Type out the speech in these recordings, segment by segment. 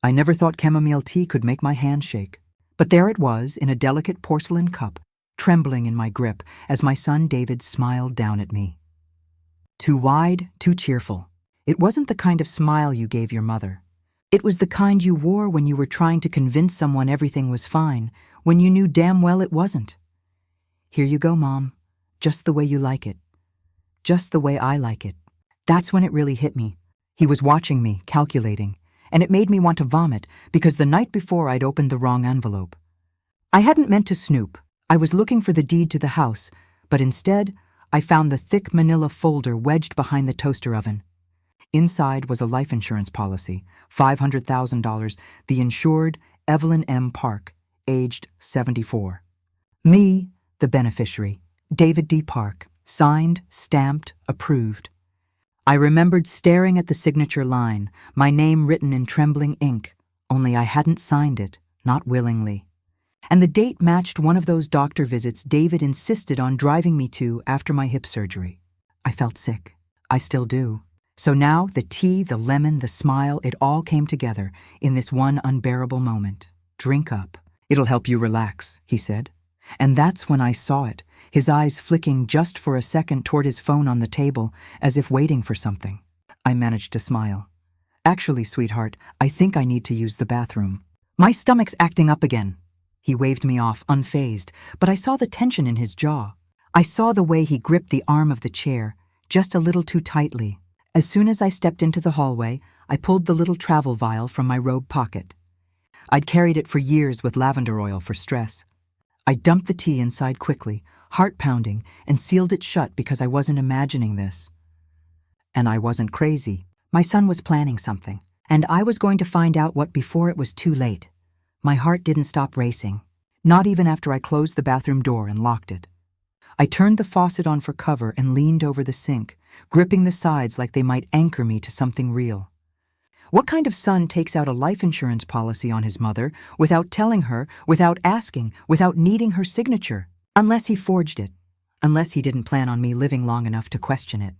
I never thought chamomile tea could make my hand shake. But there it was, in a delicate porcelain cup, trembling in my grip as my son David smiled down at me. Too wide, too cheerful. It wasn't the kind of smile you gave your mother. It was the kind you wore when you were trying to convince someone everything was fine, when you knew damn well it wasn't. Here you go, Mom. Just the way you like it. Just the way I like it. That's when it really hit me. He was watching me, calculating, and it made me want to vomit because the night before I'd opened the wrong envelope. I hadn't meant to snoop. I was looking for the deed to the house, but instead, I found the thick manila folder wedged behind the toaster oven. Inside was a life insurance policy, $500,000, the insured Evelyn M. Park, aged 74. Me, the beneficiary, David D. Park, signed, stamped, approved. I remembered staring at the signature line, my name written in trembling ink, only I hadn't signed it, not willingly. And the date matched one of those doctor visits David insisted on driving me to after my hip surgery. I felt sick. I still do. So now the tea, the lemon, the smile, it all came together in this one unbearable moment. Drink up. It'll help you relax, he said. And that's when I saw it, his eyes flicking just for a second toward his phone on the table, as if waiting for something. I managed to smile. Actually, sweetheart, I think I need to use the bathroom. My stomach's acting up again. He waved me off, unfazed, but I saw the tension in his jaw. I saw the way he gripped the arm of the chair, just a little too tightly. As soon as I stepped into the hallway, I pulled the little travel vial from my robe pocket. I'd carried it for years with lavender oil for stress. I dumped the tea inside quickly, heart pounding, and sealed it shut because I wasn't imagining this. And I wasn't crazy. My son was planning something, and I was going to find out what before it was too late. My heart didn't stop racing, not even after I closed the bathroom door and locked it. I turned the faucet on for cover and leaned over the sink, gripping the sides like they might anchor me to something real. What kind of son takes out a life insurance policy on his mother without telling her, without asking, without needing her signature? Unless he forged it. Unless he didn't plan on me living long enough to question it.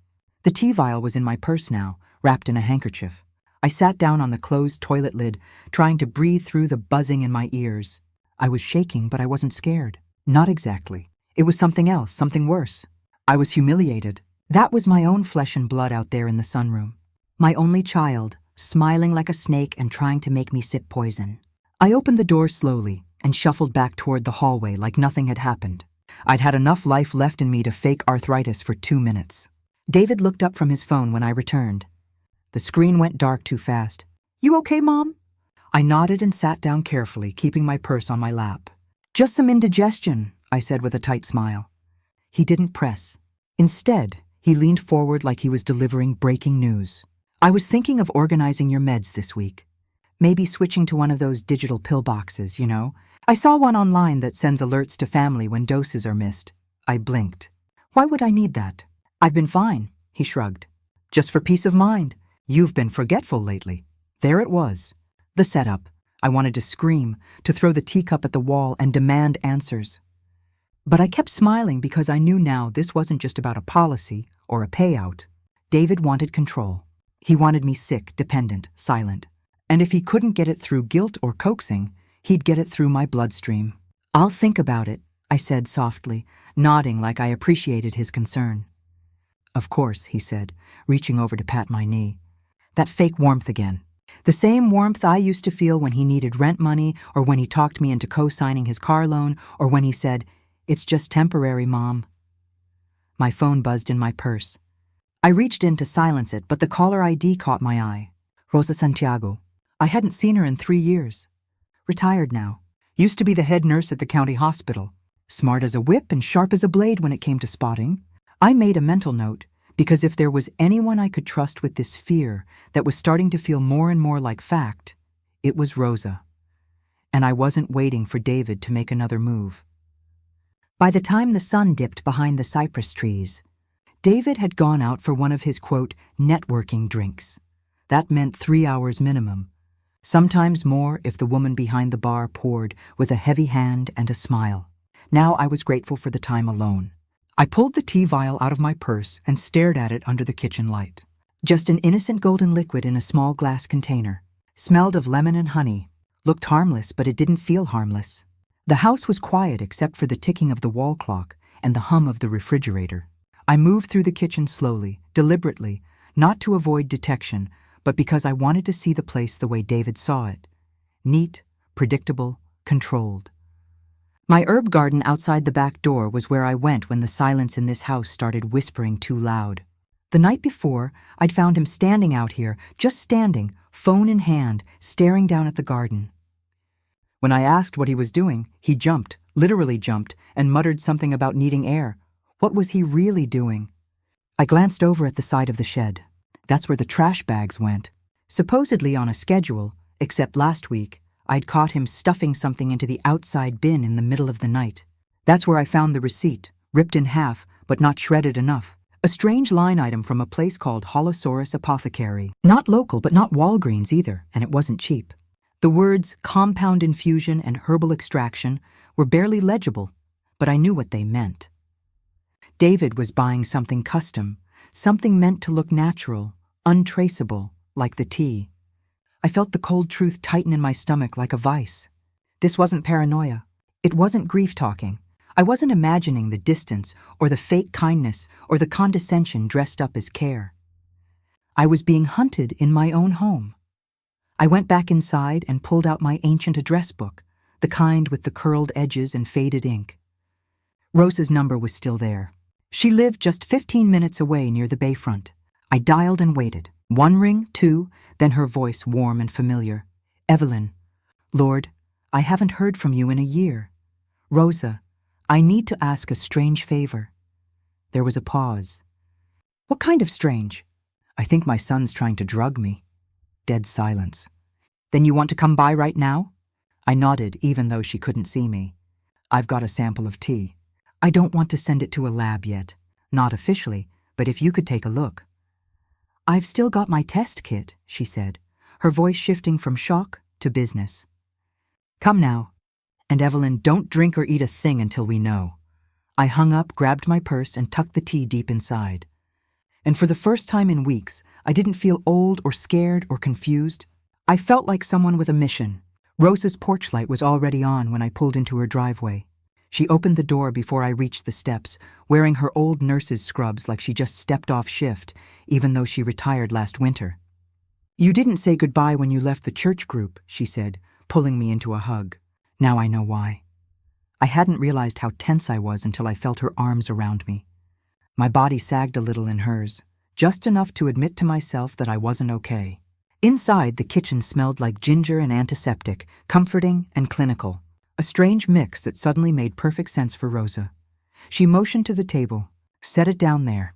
The tea vial was in my purse now, wrapped in a handkerchief. I sat down on the closed toilet lid, trying to breathe through the buzzing in my ears. I was shaking, but I wasn't scared. Not exactly. It was something else, something worse. I was humiliated. That was my own flesh and blood out there in the sunroom. My only child, smiling like a snake and trying to make me sip poison. I opened the door slowly and shuffled back toward the hallway like nothing had happened. I'd had enough life left in me to fake arthritis for 2 minutes. David looked up from his phone when I returned. The screen went dark too fast. "You okay, Mom?" I nodded and sat down carefully, keeping my purse on my lap. "Just some indigestion," I said with a tight smile. He didn't press. Instead, he leaned forward like he was delivering breaking news. "I was thinking of organizing your meds this week. Maybe switching to one of those digital pill boxes, you know? I saw one online that sends alerts to family when doses are missed." I blinked. "Why would I need that?" "I've been fine," he shrugged. "Just for peace of mind. You've been forgetful lately." There it was. The setup. I wanted to scream, to throw the teacup at the wall and demand answers. But I kept smiling because I knew now this wasn't just about a policy or a payout. David wanted control. He wanted me sick, dependent, silent. And if he couldn't get it through guilt or coaxing, he'd get it through my bloodstream. "I'll think about it," I said softly, nodding like I appreciated his concern. "Of course," he said, reaching over to pat my knee. That fake warmth again. The same warmth I used to feel when he needed rent money, or when he talked me into co-signing his car loan, or when he said, "It's just temporary, Mom." My phone buzzed in my purse. I reached in to silence it, but the caller ID caught my eye. Rosa Santiago. I hadn't seen her in 3 years. Retired now. Used to be the head nurse at the county hospital. Smart as a whip and sharp as a blade when it came to spotting. I made a mental note, because if there was anyone I could trust with this fear that was starting to feel more and more like fact, it was Rosa. And I wasn't waiting for David to make another move. By the time the sun dipped behind the cypress trees, David had gone out for one of his, quote, networking drinks. That meant 3 hours minimum. Sometimes more if the woman behind the bar poured with a heavy hand and a smile. Now I was grateful for the time alone. I pulled the tea vial out of my purse and stared at it under the kitchen light. Just an innocent golden liquid in a small glass container. Smelled of lemon and honey. Looked harmless, but it didn't feel harmless. The house was quiet except for the ticking of the wall clock and the hum of the refrigerator. I moved through the kitchen slowly, deliberately, not to avoid detection, but because I wanted to see the place the way David saw it. Neat, predictable, controlled. My herb garden outside the back door was where I went when the silence in this house started whispering too loud. The night before, I'd found him standing out here, just standing, phone in hand, staring down at the garden. When I asked what he was doing, he jumped, literally jumped, and muttered something about needing air. What was he really doing? I glanced over at the side of the shed. That's where the trash bags went. Supposedly on a schedule, except last week, I'd caught him stuffing something into the outside bin in the middle of the night. That's where I found the receipt, ripped in half, but not shredded enough. A strange line item from a place called Holosaurus Apothecary. Not local, but not Walgreens either, and it wasn't cheap. The words compound infusion and herbal extraction were barely legible, but I knew what they meant. David was buying something custom, something meant to look natural, untraceable, like the tea. I felt the cold truth tighten in my stomach like a vice. This wasn't paranoia. It wasn't grief-talking. I wasn't imagining the distance or the fake kindness or the condescension dressed up as care. I was being hunted in my own home. I went back inside and pulled out my ancient address book, the kind with the curled edges and faded ink. Rosa's number was still there. She lived just 15 minutes away near the bayfront. I dialed and waited. 1 ring, 2, then her voice warm and familiar. Evelyn. Lord, I haven't heard from you in a year. Rosa, I need to ask a strange favor. There was a pause. What kind of strange? I think my son's trying to drug me. Dead silence. Then you want to come by right now? I nodded, even though she couldn't see me. I've got a sample of tea. I don't want to send it to a lab yet. Not officially, but if you could take a look. I've still got my test kit, she said, her voice shifting from shock to business. Come now. And Evelyn, don't drink or eat a thing until we know. I hung up, grabbed my purse, and tucked the tea deep inside. And for the first time in weeks, I didn't feel old or scared or confused. I felt like someone with a mission. Rosa's porch light was already on when I pulled into her driveway. She opened the door before I reached the steps, wearing her old nurse's scrubs like she just stepped off shift, even though she retired last winter. You didn't say goodbye when you left the church group, she said, pulling me into a hug. Now I know why. I hadn't realized how tense I was until I felt her arms around me. My body sagged a little in hers, just enough to admit to myself that I wasn't okay. Inside, the kitchen smelled like ginger and antiseptic, comforting and clinical, a strange mix that suddenly made perfect sense for Rosa. She motioned to the table, set it down there.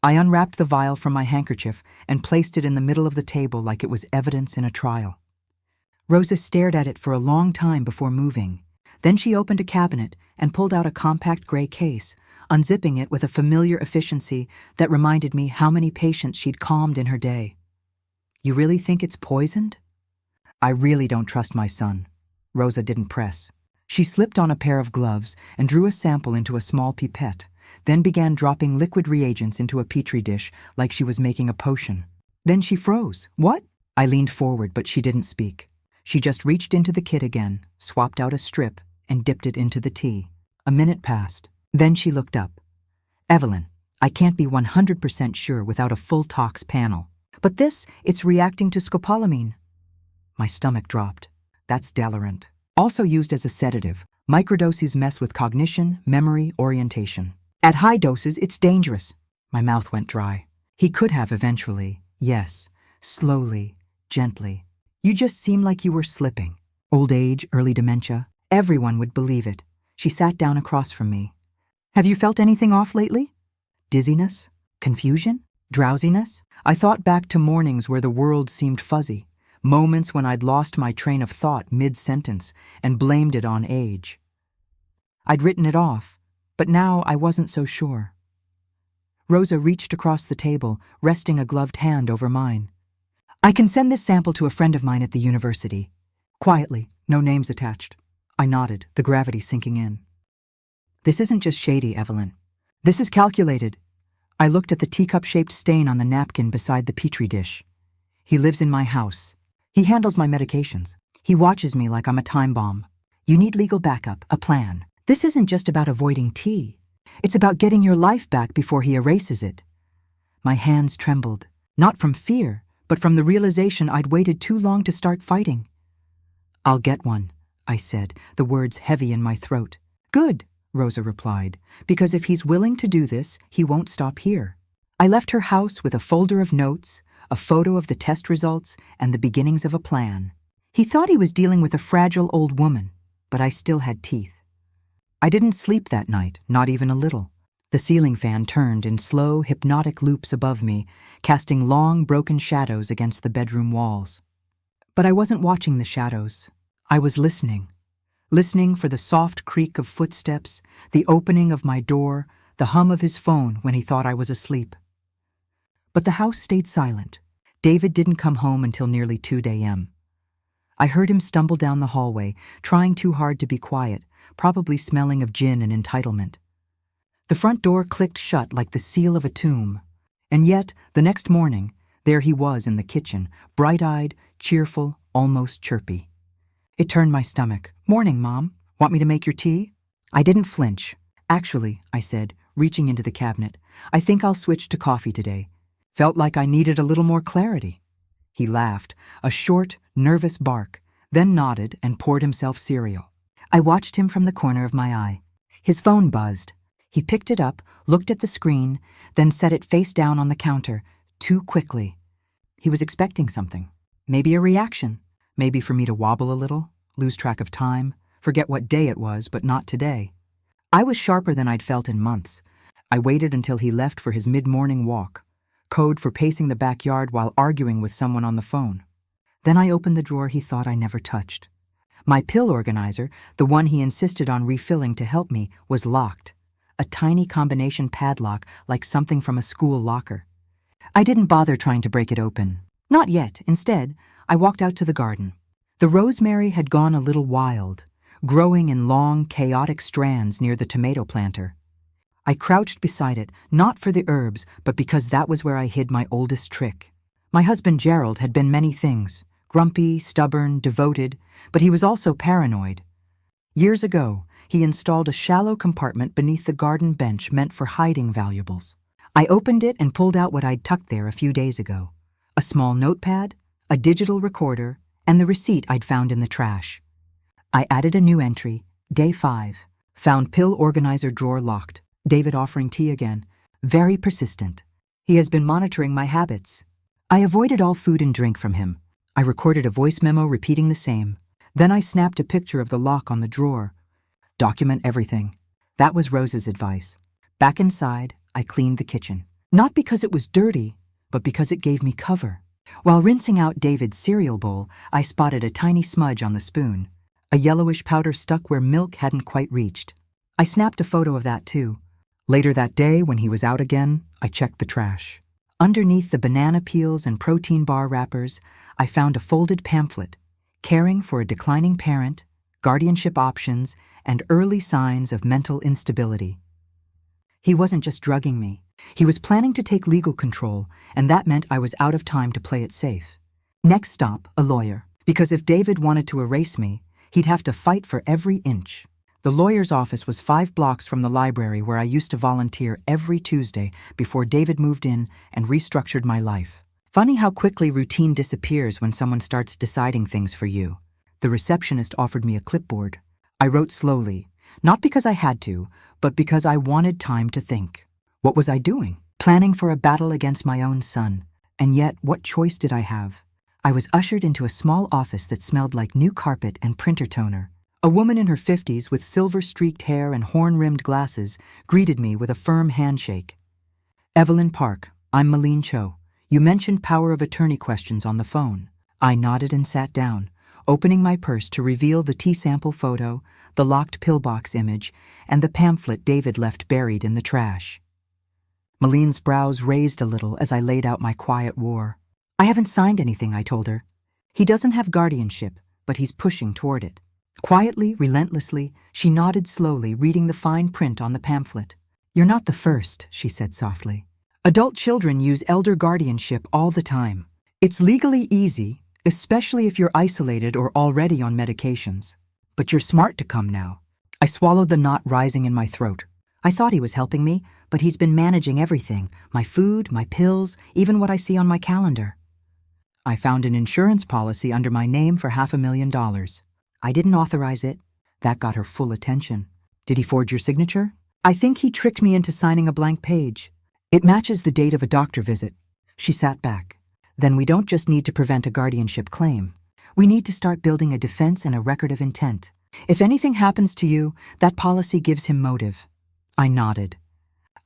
I unwrapped the vial from my handkerchief and placed it in the middle of the table like it was evidence in a trial. Rosa stared at it for a long time before moving. Then she opened a cabinet and pulled out a compact gray case, unzipping it with a familiar efficiency that reminded me how many patients she'd calmed in her day. You really think it's poisoned? I really don't trust my son. Rosa didn't press. She slipped on a pair of gloves and drew a sample into a small pipette, then began dropping liquid reagents into a petri dish like she was making a potion. Then she froze. What? I leaned forward, but she didn't speak. She just reached into the kit again, swapped out a strip, and dipped it into the tea. A minute passed. Then she looked up. Evelyn, I can't be 100% sure without a full tox panel. But it's reacting to scopolamine. My stomach dropped. That's Delarant. Also used as a sedative. Microdoses mess with cognition, memory, orientation. At high doses, it's dangerous. My mouth went dry. He could have eventually, yes, slowly, gently. You just seem like you were slipping. Old age, early dementia. Everyone would believe it. She sat down across from me. Have you felt anything off lately? Dizziness? Confusion? Drowsiness? I thought back to mornings where the world seemed fuzzy, moments when I'd lost my train of thought mid-sentence and blamed it on age. I'd written it off, but now I wasn't so sure. Rosa reached across the table, resting a gloved hand over mine. I can send this sample to a friend of mine at the university. Quietly, no names attached. I nodded, the gravity sinking in. This isn't just shady, Evelyn. This is calculated. I looked at the teacup-shaped stain on the napkin beside the petri dish. He lives in my house. He handles my medications. He watches me like I'm a time bomb. You need legal backup, a plan. This isn't just about avoiding tea. It's about getting your life back before he erases it. My hands trembled, not from fear, but from the realization I'd waited too long to start fighting. I'll get one, I said, the words heavy in my throat. Good, Rosa replied, because if he's willing to do this, he won't stop here. I left her house with a folder of notes, a photo of the test results, and the beginnings of a plan. He thought he was dealing with a fragile old woman, but I still had teeth. I didn't sleep that night, not even a little. The ceiling fan turned in slow, hypnotic loops above me, casting long, broken shadows against the bedroom walls. But I wasn't watching the shadows. I was listening for the soft creak of footsteps, the opening of my door, the hum of his phone when he thought I was asleep. But the house stayed silent. David didn't come home until nearly 2 a.m. I heard him stumble down the hallway, trying too hard to be quiet, probably smelling of gin and entitlement. The front door clicked shut like the seal of a tomb. And yet, the next morning, there he was in the kitchen, bright-eyed, cheerful, almost chirpy. It turned my stomach. Morning, Mom. Want me to make your tea? I didn't flinch. Actually, I said, reaching into the cabinet, I think I'll switch to coffee today. Felt like I needed a little more clarity. He laughed, a short, nervous bark, then nodded and poured himself cereal. I watched him from the corner of my eye. His phone buzzed. He picked it up, looked at the screen, then set it face down on the counter, too quickly. He was expecting something. Maybe a reaction. Maybe for me to wobble a little, lose track of time, forget what day it was, but not today. I was sharper than I'd felt in months. I waited until he left for his mid-morning walk, code for pacing the backyard while arguing with someone on the phone. Then I opened the drawer he thought I never touched. My pill organizer, the one he insisted on refilling to help me, was locked. A tiny combination padlock like something from a school locker. I didn't bother trying to break it open. Not yet. Instead, I walked out to the garden. The rosemary had gone a little wild, growing in long, chaotic strands near the tomato planter. I crouched beside it, not for the herbs, but because that was where I hid my oldest trick. My husband Gerald had been many things, grumpy, stubborn, devoted, but he was also paranoid. Years ago, he installed a shallow compartment beneath the garden bench meant for hiding valuables. I opened it and pulled out what I'd tucked there a few days ago. A small notepad, a digital recorder, and the receipt I'd found in the trash. I added a new entry, Day 5, found pill organizer drawer locked. David offering tea again. Very persistent. He has been monitoring my habits. I avoided all food and drink from him. I recorded a voice memo repeating the same. Then I snapped a picture of the lock on the drawer. Document everything. That was Rose's advice. Back inside, I cleaned the kitchen. Not because it was dirty, but because it gave me cover. While rinsing out David's cereal bowl, I spotted a tiny smudge on the spoon. A yellowish powder stuck where milk hadn't quite reached. I snapped a photo of that too. Later that day, when he was out again, I checked the trash. Underneath the banana peels and protein bar wrappers, I found a folded pamphlet, Caring for a Declining Parent, Guardianship Options, and Early Signs of Mental Instability. He wasn't just drugging me. He was planning to take legal control, and that meant I was out of time to play it safe. Next stop, a lawyer, because if David wanted to erase me, he'd have to fight for every inch. The lawyer's office was 5 blocks from the library where I used to volunteer every Tuesday before David moved in and restructured my life. Funny how quickly routine disappears when someone starts deciding things for you. The receptionist offered me a clipboard. I wrote slowly, not because I had to, but because I wanted time to think. What was I doing? Planning for a battle against my own son. And yet, what choice did I have? I was ushered into a small office that smelled like new carpet and printer toner. A woman in her 50s with silver-streaked hair and horn-rimmed glasses greeted me with a firm handshake. Evelyn Park, I'm Malene Cho. You mentioned power of attorney questions on the phone. I nodded and sat down, opening my purse to reveal the tea sample photo, the locked pillbox image, and the pamphlet David left buried in the trash. Malene's brows raised a little as I laid out my quiet war. I haven't signed anything, I told her. He doesn't have guardianship, but he's pushing toward it. Quietly, relentlessly, she nodded slowly, reading the fine print on the pamphlet. You're not the first, she said softly. Adult children use elder guardianship all the time. It's legally easy, especially if you're isolated or already on medications. But you're smart to come now. I swallowed the knot rising in my throat. I thought he was helping me, but he's been managing everything, my food, my pills, even what I see on my calendar. I found an insurance policy under my name for $500,000. I didn't authorize it. That got her full attention. Did he forge your signature? I think he tricked me into signing a blank page. It matches the date of a doctor visit. She sat back. Then we don't just need to prevent a guardianship claim. We need to start building a defense and a record of intent. If anything happens to you, that policy gives him motive. I nodded.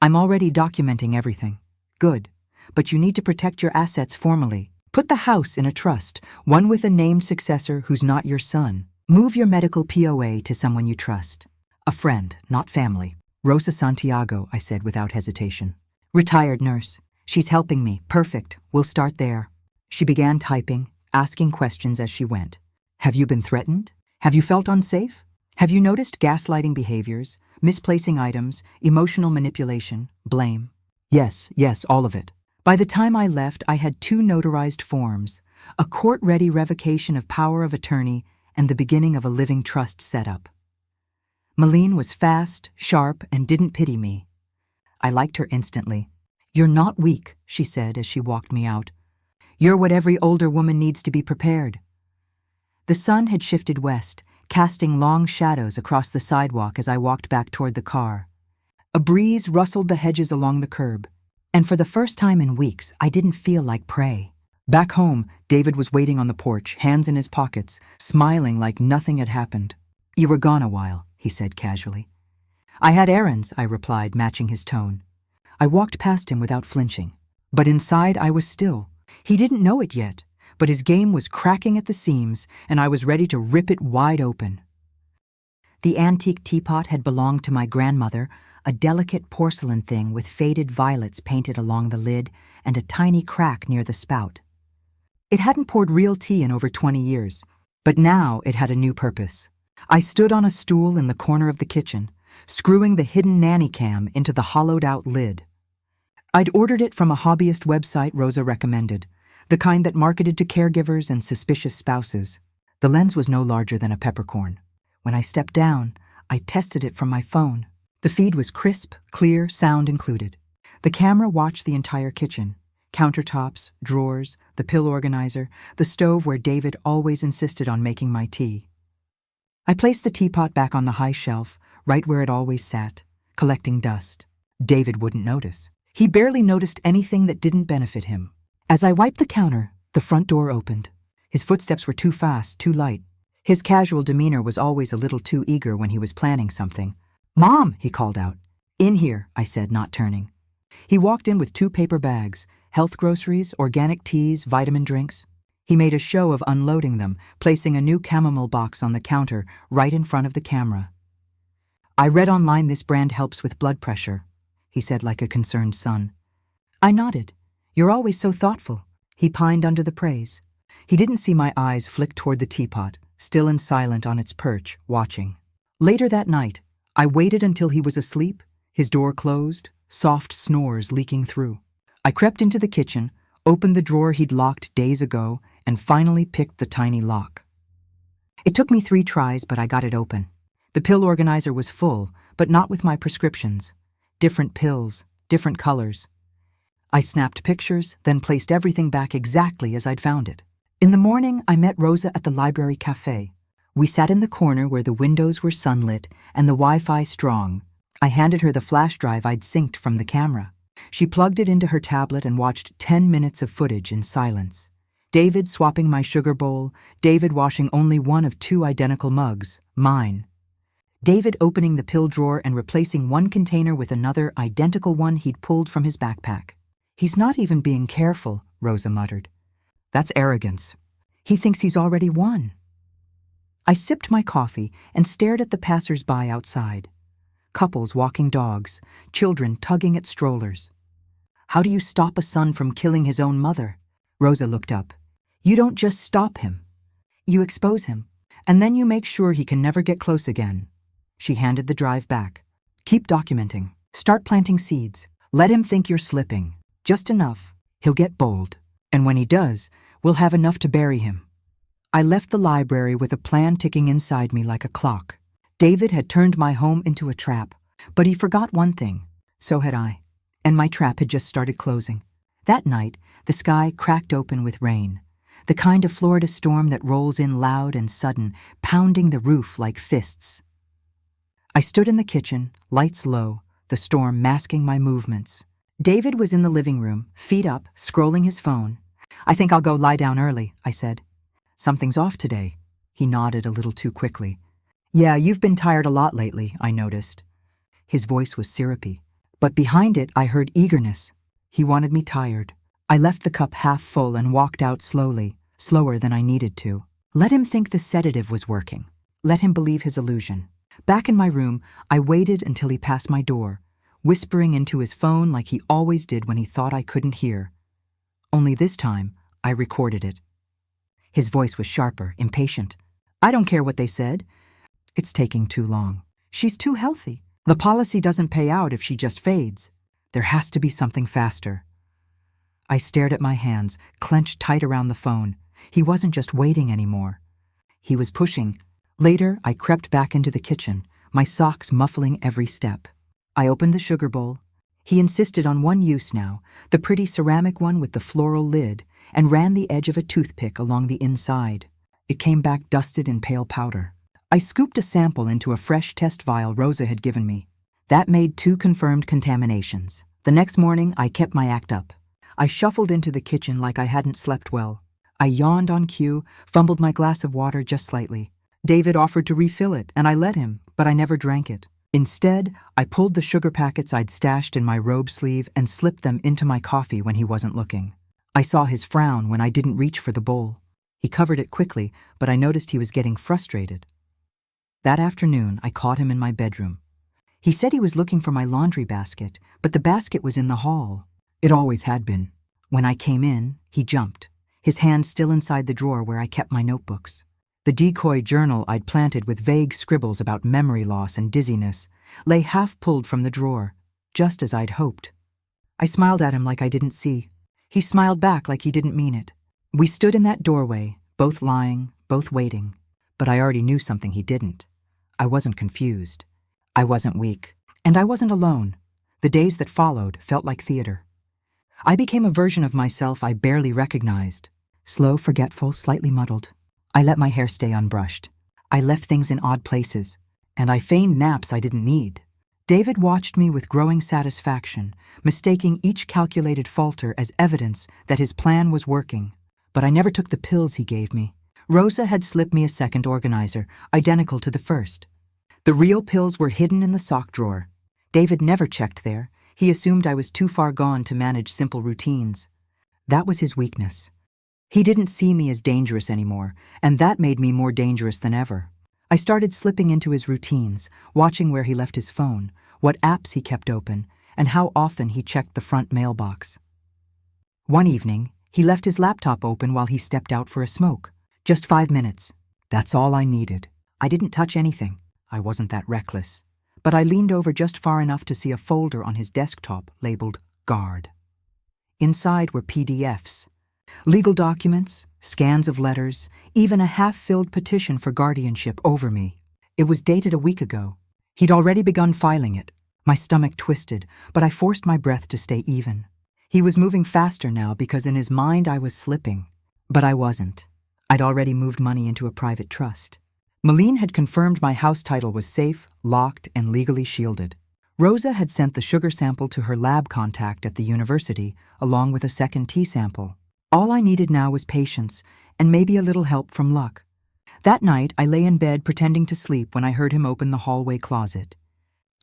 I'm already documenting everything. Good. But you need to protect your assets formally. Put the house in a trust, one with a named successor who's not your son. Move your medical POA to someone you trust. A friend, not family. Rosa Santiago, I said without hesitation. Retired nurse. She's helping me. Perfect. We'll start there. She began typing, asking questions as she went. Have you been threatened? Have you felt unsafe? Have you noticed gaslighting behaviors, misplacing items, emotional manipulation, blame? Yes, all of it. By the time I left, I had 2 notarized forms, a court-ready revocation of power of attorney and the beginning of a living trust setup. Malene was fast, sharp, and didn't pity me. I liked her instantly. You're not weak, she said as she walked me out. You're what every older woman needs to be prepared. The sun had shifted west, casting long shadows across the sidewalk as I walked back toward the car. A breeze rustled the hedges along the curb. And for the first time in weeks, I didn't feel like prey. Back home, David was waiting on the porch, hands in his pockets, smiling like nothing had happened. You were gone a while, he said casually. I had errands, I replied, matching his tone. I walked past him without flinching. But inside, I was still. He didn't know it yet, but his game was cracking at the seams, and I was ready to rip it wide open. The antique teapot had belonged to my grandmother, a delicate porcelain thing with faded violets painted along the lid and a tiny crack near the spout. It hadn't poured real tea in over 20 years, but now it had a new purpose. I stood on a stool in the corner of the kitchen, screwing the hidden nanny cam into the hollowed-out lid. I'd ordered it from a hobbyist website Rosa recommended, the kind that marketed to caregivers and suspicious spouses. The lens was no larger than a peppercorn. When I stepped down, I tested it from my phone. The feed was crisp, clear, sound included. The camera watched the entire kitchen. Countertops, drawers, the pill organizer, the stove where David always insisted on making my tea. I placed the teapot back on the high shelf, right where it always sat, collecting dust. David wouldn't notice. He barely noticed anything that didn't benefit him. As I wiped the counter, the front door opened. His footsteps were too fast, too light. His casual demeanor was always a little too eager when he was planning something. Mom, he called out. In here, I said, not turning. He walked in with 2 paper bags, health groceries, organic teas, vitamin drinks. He made a show of unloading them, placing a new chamomile box on the counter right in front of the camera. I read online this brand helps with blood pressure, he said like a concerned son. I nodded. You're always so thoughtful. He pined under the praise. He didn't see my eyes flick toward the teapot, still and silent on its perch, watching. Later that night, I waited until he was asleep, his door closed, soft snores leaking through. I crept into the kitchen, opened the drawer he'd locked days ago, and finally picked the tiny lock. It took me 3 tries, but I got it open. The pill organizer was full, but not with my prescriptions. Different pills, different colors. I snapped pictures, then placed everything back exactly as I'd found it. In the morning, I met Rosa at the library cafe. We sat in the corner where the windows were sunlit and the Wi-Fi strong. I handed her the flash drive I'd synced from the camera. She plugged it into her tablet and watched 10 minutes of footage in silence. David swapping my sugar bowl, David washing only one of 2 identical mugs, mine. David opening the pill drawer and replacing one container with another identical one he'd pulled from his backpack. He's not even being careful, Rosa muttered. That's arrogance. He thinks he's already won. I sipped my coffee and stared at the passers-by outside. Couples walking dogs, children tugging at strollers. How do you stop a son from killing his own mother? Rosa looked up. You don't just stop him. You expose him, and then you make sure he can never get close again. She handed the drive back. Keep documenting. Start planting seeds. Let him think you're slipping. Just enough. He'll get bold. And when he does, we'll have enough to bury him. I left the library with a plan ticking inside me like a clock. David had turned my home into a trap, but he forgot one thing. So had I. And my trap had just started closing. That night, the sky cracked open with rain. The kind of Florida storm that rolls in loud and sudden, pounding the roof like fists. I stood in the kitchen, lights low, the storm masking my movements. David was in the living room, feet up, scrolling his phone. "I think I'll go lie down early," I said. "Something's off today." He nodded a little too quickly. "Yeah, you've been tired a lot lately," I noticed. His voice was syrupy, but behind it I heard eagerness. He wanted me tired. I left the cup half full and walked out slowly, slower than I needed to. Let him think the sedative was working. Let him believe his illusion. Back in my room, I waited until he passed my door, whispering into his phone like he always did when he thought I couldn't hear. Only this time, I recorded it. His voice was sharper, impatient. "I don't care what they said. It's taking too long. She's too healthy. The policy doesn't pay out if she just fades. There has to be something faster." I stared at my hands, clenched tight around the phone. He wasn't just waiting anymore. He was pushing. Later, I crept back into the kitchen, my socks muffling every step. I opened the sugar bowl. He insisted on one use now, the pretty ceramic one with the floral lid, and ran the edge of a toothpick along the inside. It came back dusted in pale powder. I scooped a sample into a fresh test vial Rosa had given me. That made 2 confirmed contaminations. The next morning, I kept my act up. I shuffled into the kitchen like I hadn't slept well. I yawned on cue, fumbled my glass of water just slightly. David offered to refill it, and I let him, but I never drank it. Instead, I pulled the sugar packets I'd stashed in my robe sleeve and slipped them into my coffee when he wasn't looking. I saw his frown when I didn't reach for the bowl. He covered it quickly, but I noticed he was getting frustrated. That afternoon, I caught him in my bedroom. He said he was looking for my laundry basket, but the basket was in the hall. It always had been. When I came in, he jumped, his hand still inside the drawer where I kept my notebooks. The decoy journal I'd planted with vague scribbles about memory loss and dizziness lay half pulled from the drawer, just as I'd hoped. I smiled at him like I didn't see. He smiled back like he didn't mean it. We stood in that doorway, both lying, both waiting, but I already knew something he didn't. I wasn't confused. I wasn't weak. And I wasn't alone. The days that followed felt like theater. I became a version of myself I barely recognized. Slow, forgetful, slightly muddled. I let my hair stay unbrushed. I left things in odd places. And I feigned naps I didn't need. David watched me with growing satisfaction, mistaking each calculated falter as evidence that his plan was working. But I never took the pills he gave me. Rosa had slipped me a second organizer, identical to the first. The real pills were hidden in the sock drawer. David never checked there. He assumed I was too far gone to manage simple routines. That was his weakness. He didn't see me as dangerous anymore, and that made me more dangerous than ever. I started slipping into his routines, watching where he left his phone, what apps he kept open, and how often he checked the front mailbox. One evening, he left his laptop open while he stepped out for a smoke. Just 5 minutes. That's all I needed. I didn't touch anything. I wasn't that reckless. But I leaned over just far enough to see a folder on his desktop labeled Guard. Inside were PDFs, legal documents, scans of letters, even a half-filled petition for guardianship over me. It was dated a week ago. He'd already begun filing it. My stomach twisted, but I forced my breath to stay even. He was moving faster now because in his mind I was slipping. But I wasn't. I'd already moved money into a private trust. Malene had confirmed my house title was safe, locked, and legally shielded. Rosa had sent the sugar sample to her lab contact at the university, along with a second tea sample. All I needed now was patience, and maybe a little help from luck. That night, I lay in bed pretending to sleep when I heard him open the hallway closet.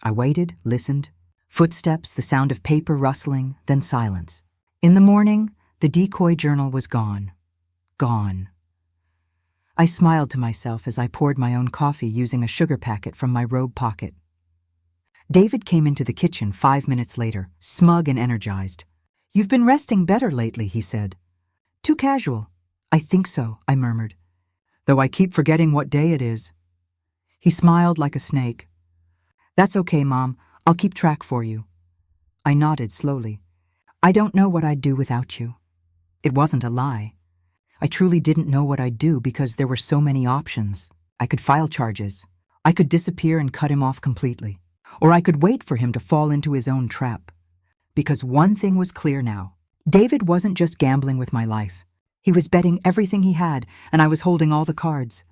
I waited, listened. Footsteps, the sound of paper rustling, then silence. In the morning, the decoy journal was gone. Gone. I smiled to myself as I poured my own coffee using a sugar packet from my robe pocket. David came into the kitchen 5 minutes later, smug and energized. "You've been resting better lately," he said. "Too casual." "I think so," I murmured. "Though I keep forgetting what day it is." He smiled like a snake. "That's okay, Mom. I'll keep track for you." I nodded slowly. "I don't know what I'd do without you." It wasn't a lie. I truly didn't know what I'd do because there were so many options. I could file charges. I could disappear and cut him off completely. Or I could wait for him to fall into his own trap. Because one thing was clear now. David wasn't just gambling with my life. He was betting everything he had, and I was holding all the cards.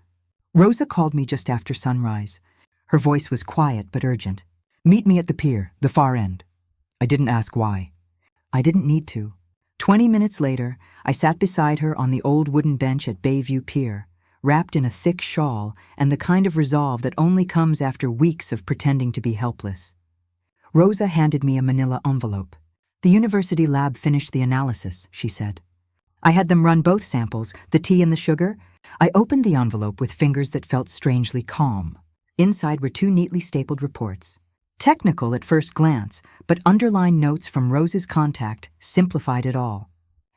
Rosa called me just after sunrise. Her voice was quiet but urgent. Meet me at the pier, the far end. I didn't ask why. I didn't need to. 20 minutes later, I sat beside her on the old wooden bench at Bayview Pier, wrapped in a thick shawl and the kind of resolve that only comes after weeks of pretending to be helpless. Rosa handed me a manila envelope. The university lab finished the analysis, she said. I had them run both samples, the tea and the sugar. I opened the envelope with fingers that felt strangely calm. Inside were 2 neatly stapled reports. Technical at first glance, but underlined notes from Rose's contact simplified it all.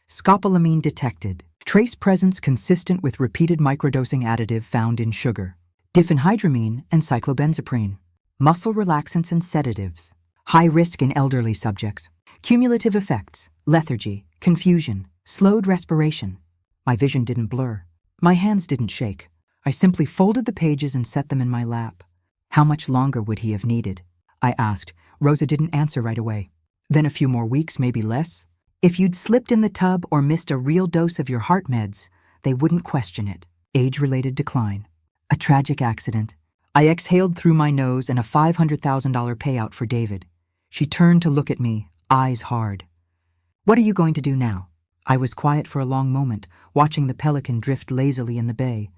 Scopolamine detected. Trace presence consistent with repeated microdosing additive found in sugar. Diphenhydramine and cyclobenzaprine. Muscle relaxants and sedatives. High risk in elderly subjects. Cumulative effects. Lethargy. Confusion. Slowed respiration. My vision didn't blur. My hands didn't shake. I simply folded the pages and set them in my lap. How much longer would he have needed? I asked. Rosa didn't answer right away. Then a few more weeks, maybe less? If you'd slipped in the tub or missed a real dose of your heart meds, they wouldn't question it. Age-related decline. A tragic accident. I exhaled through my nose and a $500,000 payout for David. She turned to look at me, eyes hard. What are you going to do now? I was quiet for a long moment, watching the pelican drift lazily in the bay.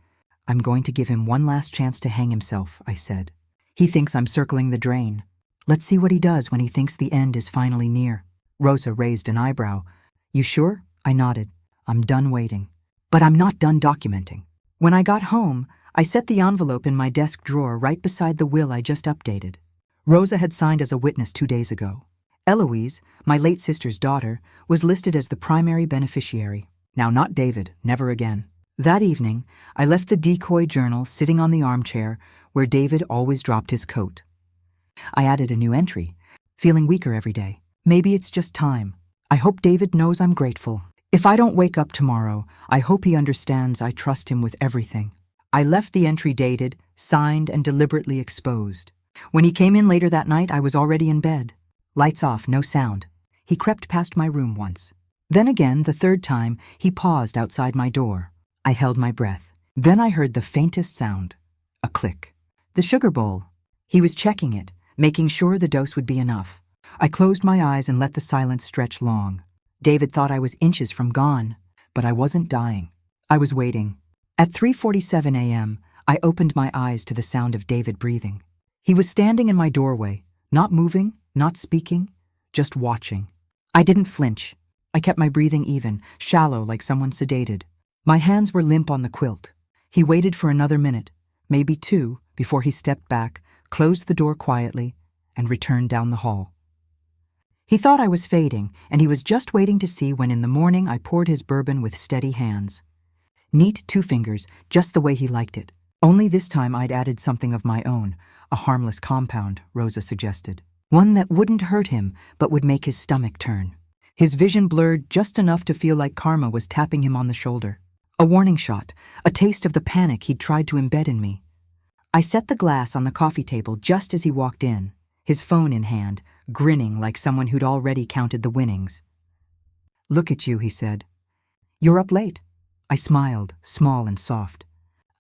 I'm going to give him one last chance to hang himself, I said. He thinks I'm circling the drain. Let's see what he does when he thinks the end is finally near. Rosa raised an eyebrow. You sure? I nodded. I'm done waiting. But I'm not done documenting. When I got home, I set the envelope in my desk drawer right beside the will I just updated. Rosa had signed as a witness 2 days ago. Eloise, my late sister's daughter, was listed as the primary beneficiary. Now not David, never again. That evening, I left the decoy journal sitting on the armchair where David always dropped his coat. I added a new entry, feeling weaker every day. Maybe it's just time. I hope David knows I'm grateful. If I don't wake up tomorrow, I hope he understands I trust him with everything. I left the entry dated, signed, and deliberately exposed. When he came in later that night, I was already in bed. Lights off, no sound. He crept past my room once. Then again, the 3rd time, he paused outside my door. I held my breath. Then I heard the faintest sound. A click. The sugar bowl. He was checking it, making sure the dose would be enough. I closed my eyes and let the silence stretch long. David thought I was inches from gone, but I wasn't dying. I was waiting. At 3:47 a.m., I opened my eyes to the sound of David breathing. He was standing in my doorway, not moving, not speaking, just watching. I didn't flinch. I kept my breathing even, shallow like someone sedated. My hands were limp on the quilt. He waited for another minute, maybe 2, before he stepped back, closed the door quietly, and returned down the hall. He thought I was fading, and he was just waiting to see when in the morning I poured his bourbon with steady hands. Neat 2 fingers, just the way he liked it. Only this time I'd added something of my own, a harmless compound, Rosa suggested. One that wouldn't hurt him, but would make his stomach turn. His vision blurred just enough to feel like karma was tapping him on the shoulder. A warning shot, a taste of the panic he'd tried to embed in me. I set the glass on the coffee table just as he walked in, his phone in hand, grinning like someone who'd already counted the winnings. Look at you, he said. You're up late. I smiled, small and soft.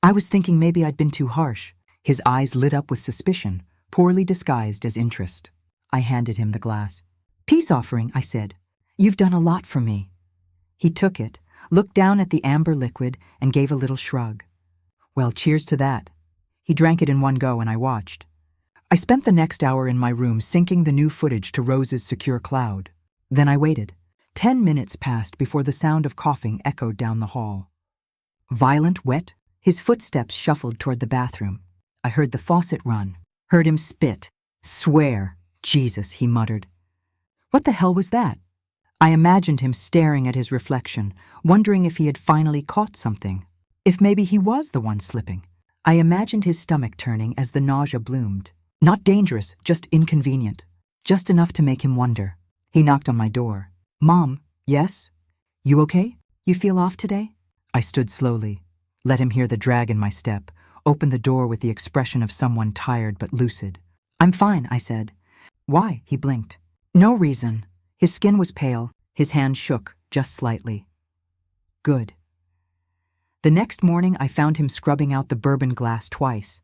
I was thinking maybe I'd been too harsh. His eyes lit up with suspicion, poorly disguised as interest. I handed him the glass. Peace offering, I said. You've done a lot for me. He took it, looked down at the amber liquid, and gave a little shrug. Well, cheers to that. He drank it in one go, and I watched. I spent the next hour in my room syncing the new footage to Rose's secure cloud. Then I waited. 10 minutes passed before the sound of coughing echoed down the hall. Violent, wet, his footsteps shuffled toward the bathroom. I heard the faucet run, heard him spit. Swear. Jesus, he muttered. What the hell was that? I imagined him staring at his reflection, wondering if he had finally caught something. If maybe he was the one slipping. I imagined his stomach turning as the nausea bloomed. Not dangerous, just inconvenient. Just enough to make him wonder. He knocked on my door. Mom, yes? You okay? You feel off today? I stood slowly, let him hear the drag in my step, opened the door with the expression of someone tired but lucid. "I'm fine," I said. "Why?" He blinked. "No reason." His skin was pale, his hand shook, just slightly. "Good." The next morning I found him scrubbing out the bourbon glass twice.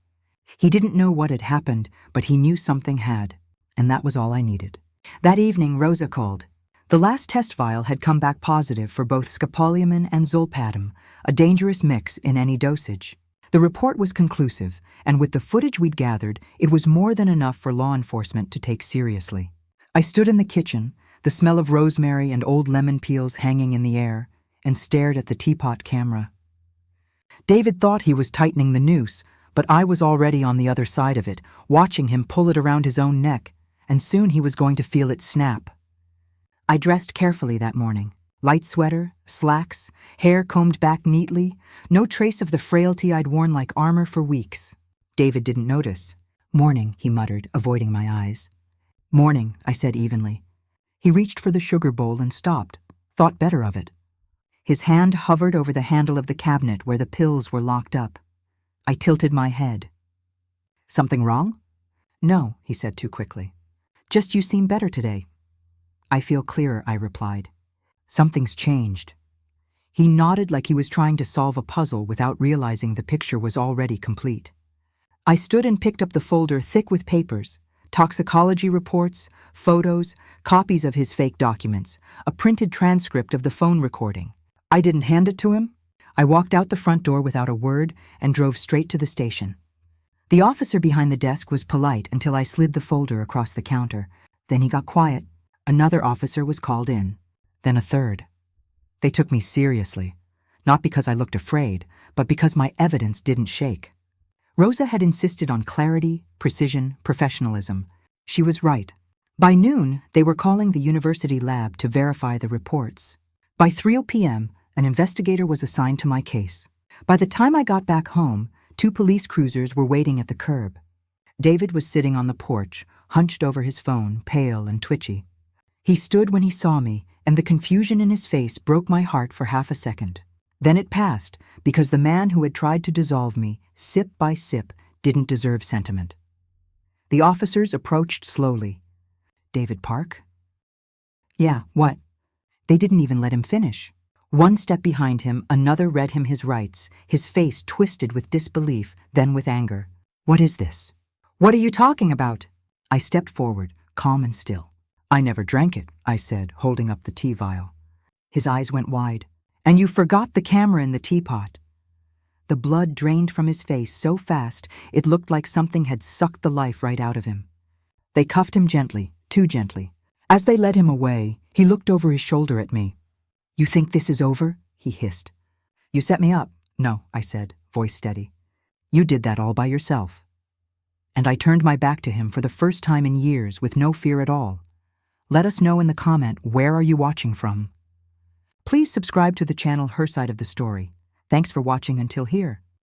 He didn't know what had happened, but he knew something had, and that was all I needed. That evening, Rosa called. The last test vial had come back positive for both scopolamine and zolpidem, a dangerous mix in any dosage. The report was conclusive, and with the footage we'd gathered, it was more than enough for law enforcement to take seriously. I stood in the kitchen, the smell of rosemary and old lemon peels hanging in the air, and stared at the teapot camera. David thought he was tightening the noose, but I was already on the other side of it, watching him pull it around his own neck, and soon he was going to feel it snap. I dressed carefully that morning. Light sweater, slacks, hair combed back neatly, no trace of the frailty I'd worn like armor for weeks. David didn't notice. "Morning," he muttered, avoiding my eyes. "Morning," I said evenly. He reached for the sugar bowl and stopped, thought better of it. His hand hovered over the handle of the cabinet where the pills were locked up. I tilted my head. "Something wrong?" "No," he said too quickly. "Just you seem better today." "I feel clearer," I replied. "Something's changed." He nodded like he was trying to solve a puzzle without realizing the picture was already complete. I stood and picked up the folder thick with papers, toxicology reports, photos, copies of his fake documents, a printed transcript of the phone recording. I didn't hand it to him. I walked out the front door without a word and drove straight to the station. The officer behind the desk was polite until I slid the folder across the counter. Then he got quiet. Another officer was called in. Then a third. They took me seriously, not because I looked afraid, but because my evidence didn't shake. Rosa had insisted on clarity, precision, professionalism. She was right. By noon, they were calling the university lab to verify the reports. By 3 p.m., an investigator was assigned to my case. By the time I got back home, 2 police cruisers were waiting at the curb. David was sitting on the porch, hunched over his phone, pale and twitchy. He stood when he saw me, and the confusion in his face broke my heart for half a second. Then it passed, because the man who had tried to dissolve me, sip by sip, didn't deserve sentiment. The officers approached slowly. "David Park?" "Yeah, what?" They didn't even let him finish. One step behind him, another read him his rights, his face twisted with disbelief, then with anger. "What is this?" "What are you talking about?" I stepped forward, calm and still. "I never drank it," I said, holding up the tea vial. His eyes went wide. "And you forgot the camera in the teapot." The blood drained from his face so fast it looked like something had sucked the life right out of him. They cuffed him gently, too gently. As they led him away, he looked over his shoulder at me. "You think this is over?" he hissed. "You set me up." "No," I said, voice steady. "You did that all by yourself." And I turned my back to him for the first time in years with no fear at all. Let us know in the comment, where are you watching from? Please subscribe to the channel Her Side of the Story. Thanks for watching until here.